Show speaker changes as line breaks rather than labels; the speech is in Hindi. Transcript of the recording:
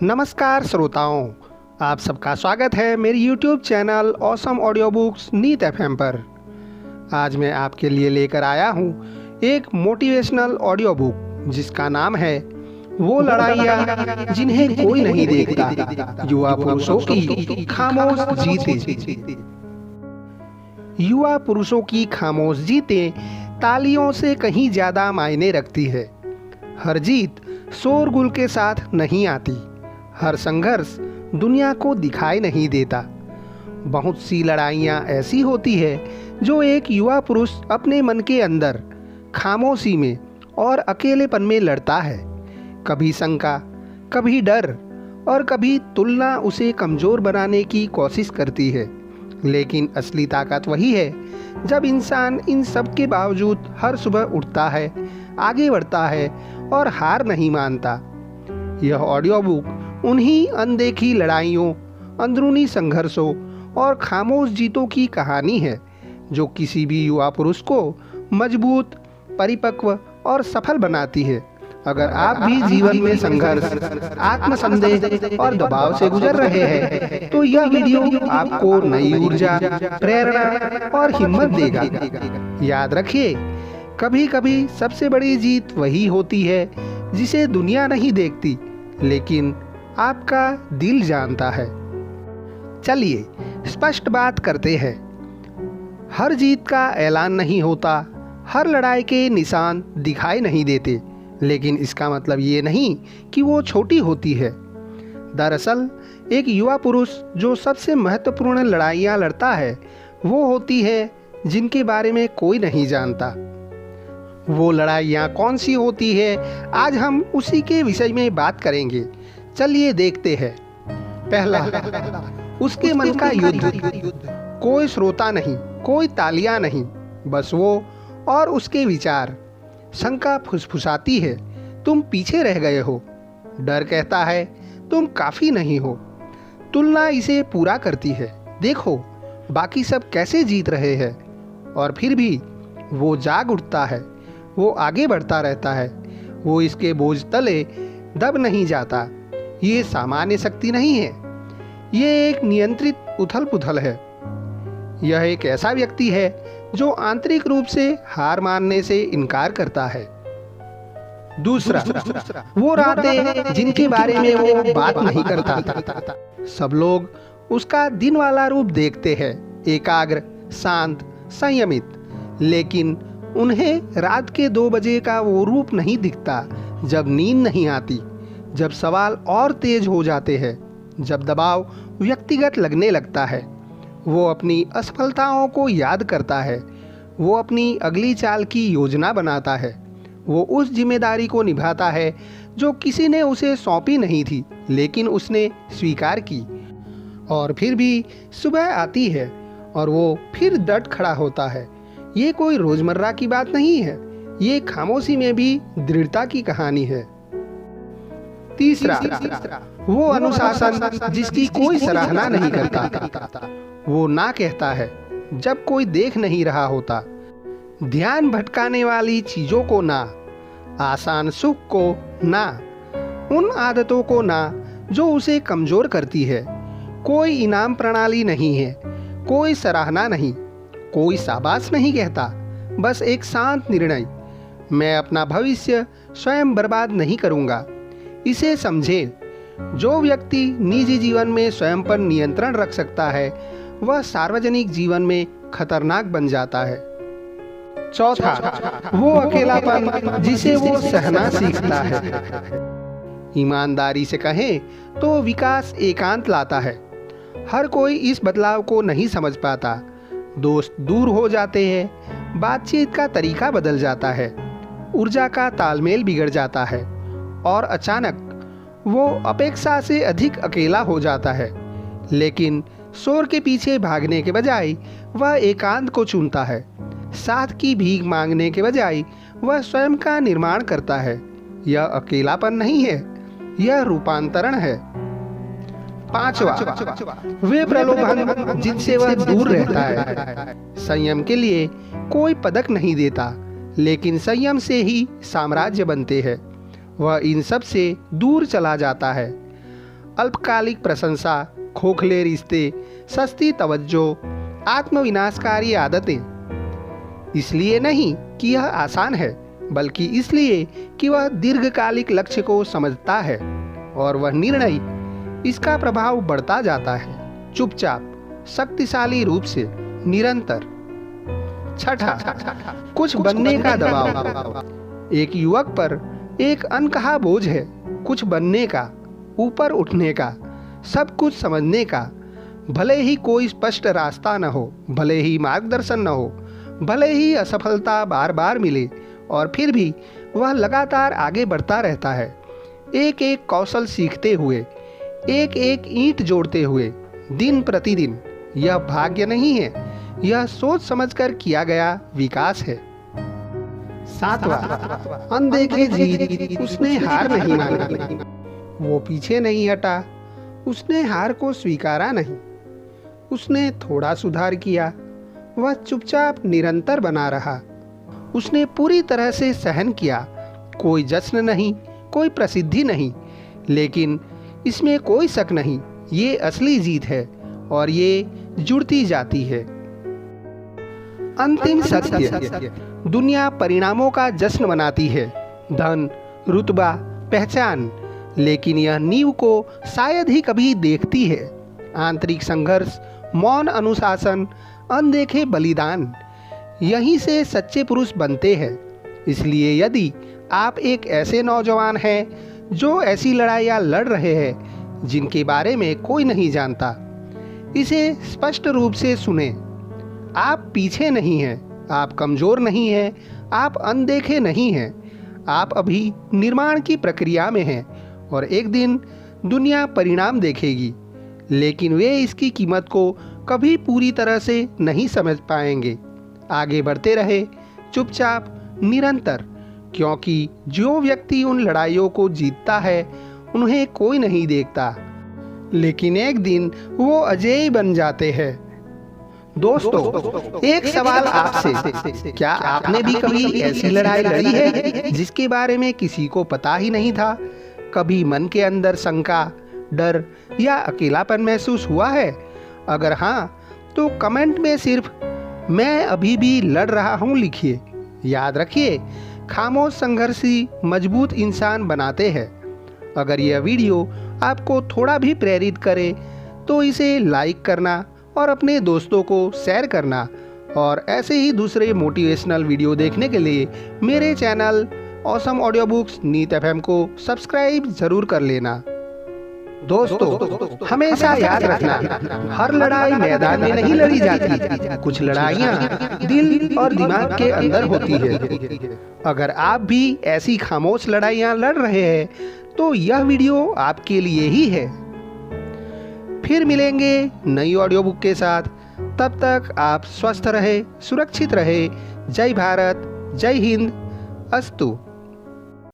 नमस्कार श्रोताओं, आप सबका स्वागत है मेरी YouTube channel awesome audio books नीत एफएम पर। आज मैं आपके लिए लेकर आया हूँ एक मोटिवेशनल ऑडियो बुक जिसका नाम है वो लड़ाइयाँ जिन्हें कोई नहीं देखता, युवा पुरुषों की खामोश जीतें। युवा पुरुषों की खामोश जीतें तालियों से कहीं ज़्यादा मायने रखती है। हर जीत शोरगुल के साथ नहीं आती, हर संघर्ष दुनिया को दिखाई नहीं देता। बहुत सी लड़ाइयाँ ऐसी होती है जो एक युवा पुरुष अपने मन के अंदर खामोशी में और अकेलेपन में लड़ता है। कभी शंका, कभी डर और कभी तुलना उसे कमज़ोर बनाने की कोशिश करती है। लेकिन असली ताकत वही है जब इंसान इन सब के बावजूद हर सुबह उठता है, आगे बढ़ता है और हार नहीं मानता। यह ऑडियो बुक उन्हीं अनदेखी लड़ाइयों, अंदरूनी संघर्षों और खामोश जीतों की कहानी है जो किसी भी युवा पुरुष को मजबूत, परिपक्व और सफल बनाती है। अगर आप भी जीवन में संघर्ष, आत्मसंदेह और दबाव से गुजर रहे हैं तो यह वीडियो आपको नई ऊर्जा, प्रेरणा और हिम्मत देगा। याद रखिए, कभी कभी सबसे बड़ी जीत वही होती है जिसे दुनिया नहीं देखती, लेकिन आपका दिल जानता है। चलिए स्पष्ट बात करते हैं। हर जीत का ऐलान नहीं होता, हर लड़ाई के निशान दिखाई नहीं देते, लेकिन इसका मतलब ये नहीं कि वो छोटी होती है। दरअसल एक युवा पुरुष जो सबसे महत्वपूर्ण लड़ाइयाँ लड़ता है वो होती है जिनके बारे में कोई नहीं जानता। वो लड़ाइयाँ कौन सी होती है, आज हम उसी के विषय में बात करेंगे। चलिए देखते हैं। पहला, उसके मन का युद्ध। कोई श्रोता नहीं, कोई तालियां नहीं, बस वो और उसके विचार। शंका फुसफुसाती है, तुम पीछे रह गए हो। डर कहता है, तुम काफी नहीं हो। तुलना इसे पूरा करती है, देखो बाकी सब कैसे जीत रहे हैं। और फिर भी वो जाग उठता है, वो आगे बढ़ता रहता है, वो इसके बोझ तले दब नहीं जाता। ये सामान्य शक्ति नहीं है, ये एक नियंत्रित उथल पुथल है। यह एक ऐसा व्यक्ति है जो आंतरिक रूप से हार मानने से इनकार करता है। दूसरा, वो रातें जिनके बारे में वो बात नहीं करता। सब लोग उसका दिन वाला रूप देखते हैं, एकाग्र, शांत, संयमित, लेकिन उन्हें रात के 2 बजे का वो रूप नहीं दिखता जब नींद नहीं आती, जब सवाल और तेज हो जाते हैं, जब दबाव व्यक्तिगत लगने लगता है। वो अपनी असफलताओं को याद करता है, वो अपनी अगली चाल की योजना बनाता है, वो उस जिम्मेदारी को निभाता है जो किसी ने उसे सौंपी नहीं थी, लेकिन उसने स्वीकार की। और फिर भी सुबह आती है और वो फिर डट खड़ा होता है। ये कोई रोजमर्रा की बात नहीं है, ये खामोशी में भी दृढ़ता की कहानी है। तीसरा, वो अनुशासन जिसकी कोई सराहना नहीं करता। वो ना कहता है जब कोई देख नहीं रहा होता, ध्यान भटकाने वाली चीजों को ना, आसान सुख को ना, उन आदतों को ना जो उसे कमजोर करती है। कोई इनाम प्रणाली नहीं है, कोई सराहना नहीं, कोई शाबाश नहीं कहता, बस एक शांत निर्णय, मैं अपना भविष्य स्वयं बर्बाद नहीं करूंगा। इसे समझें, जो व्यक्ति निजी जीवन में स्वयं पर नियंत्रण रख सकता है वह सार्वजनिक जीवन में खतरनाक बन जाता है। चौथा, वो अकेलापन जिसे वो सहना सीखता है। ईमानदारी से कहें तो विकास एकांत लाता है। हर कोई इस बदलाव को नहीं समझ पाता। दोस्त दूर हो जाते हैं, बातचीत का तरीका बदल जाता है, ऊर्जा का तालमेल बिगड़ जाता है और अचानक वो अपेक्षा से अधिक अकेला हो जाता है। लेकिन शोर के पीछे भागने के बजाय वह एकांत को चुनता है। साथ की भीख मांगने के बजाय वह स्वयं का निर्माण करता है। यह अकेलापन नहीं है, यह रूपांतरण है। पांचवा, वे प्रलोभन जिनसे वह दूर रहता है। संयम के लिए कोई पदक नहीं देता, लेकिन संयम से ही साम्राज्य बनते हैं। वह इन सब से दूर चला जाता है। अल्पकालिक प्रशंसा, खोखले रिश्ते, सस्ती तवज्जो, आत्मविनाशकारी आदतें। इसलिए नहीं कि यह आसान है, बल्कि इसलिए कि वह दीर्घकालिक लक्ष्य को समझता है और वह निर्णय इसका प्रभाव बढ़ता जाता है, चुपचाप, शक्तिशाली रूप से, निरंतर। छठा, कुछ बनने का दबाव। एक युवक पर एक अनकहा बोझ है, कुछ बनने का, ऊपर उठने का, सब कुछ समझने का। भले ही कोई स्पष्ट रास्ता न हो, भले ही मार्गदर्शन न हो, भले ही असफलता बार बार मिले, और फिर भी वह लगातार आगे बढ़ता रहता है, एक एक कौशल सीखते हुए, एक एक ईंट जोड़ते हुए, दिन प्रतिदिन। यह भाग्य नहीं है, यह सोच समझकर किया गया विकास है। सातवां, अनदेखे जीत। उसने हार नहीं मानी, वो पीछे नहीं हटा, उसने हार को स्वीकारा नहीं, उसने थोड़ा सुधार किया, वह चुपचाप निरंतर बना रहा, उसने पूरी तरह से सहन किया। कोई जश्न नहीं, कोई प्रसिद्धि नहीं, लेकिन इसमें कोई शक नहीं, ये असली जीत है और ये जुड़ती जाती है। अंतिम सत्य, दुनिया परिणामों का जश्न मनाती है, धन, रुतबा, पहचान, लेकिन यह नींव को शायद ही कभी देखती है। आंतरिक संघर्ष, मौन अनुशासन, अनदेखे बलिदान, यहीं से सच्चे पुरुष बनते हैं। इसलिए यदि आप एक ऐसे नौजवान हैं जो ऐसी लड़ाइयाँ लड़ रहे हैं जिनके बारे में कोई नहीं जानता, इसे स्पष्ट रूप से सुने। आप पीछे नहीं हैं, आप कमज़ोर नहीं हैं, आप अनदेखे नहीं हैं, आप अभी निर्माण की प्रक्रिया में हैं और एक दिन दुनिया परिणाम देखेगी, लेकिन वे इसकी कीमत को कभी पूरी तरह से नहीं समझ पाएंगे। आगे बढ़ते रहे, चुपचाप, निरंतर, क्योंकि जो व्यक्ति उन लड़ाइयों को जीतता है उन्हें कोई नहीं देखता, लेकिन एक दिन वो अजेय बन जाते हैं। दोस्तों, एक सवाल आपसे, क्या आपने भी कभी ऐसी लड़ाई लड़ी है जिसके बारे में किसी को पता ही नहीं था? कभी मन के अंदर शंका, डर या अकेलापन महसूस हुआ है? अगर हाँ, तो कमेंट में सिर्फ मैं अभी भी लड़ रहा हूँ लिखिए। याद रखिए, खामोश संघर्ष ही मजबूत इंसान बनाते हैं। अगर यह वीडियो आपको थोड़ा भी प्रेरित करे तो इसे लाइक करना और अपने दोस्तों को शेयर करना, और ऐसे ही दूसरे मोटिवेशनल वीडियो देखने के लिए मेरे चैनल ऑसम ऑडियो बुक्स नीत एफएम को सब्सक्राइब जरूर कर लेना। दोस्तों, हमेशा याद रखना, हर लड़ाई मैदान में नहीं लड़ी जाती, कुछ लड़ाइयाँ दिल और दिमाग के अंदर होती है। अगर आप भी ऐसी खामोश लड़ाइयाँ लड़ रहे हैं तो यह वीडियो आपके लिए ही है। फिर मिलेंगे नई ऑडियो बुक के साथ, तब तक आप स्वस्थ रहे, सुरक्षित रहे। जय भारत, जय हिंद, अस्तु।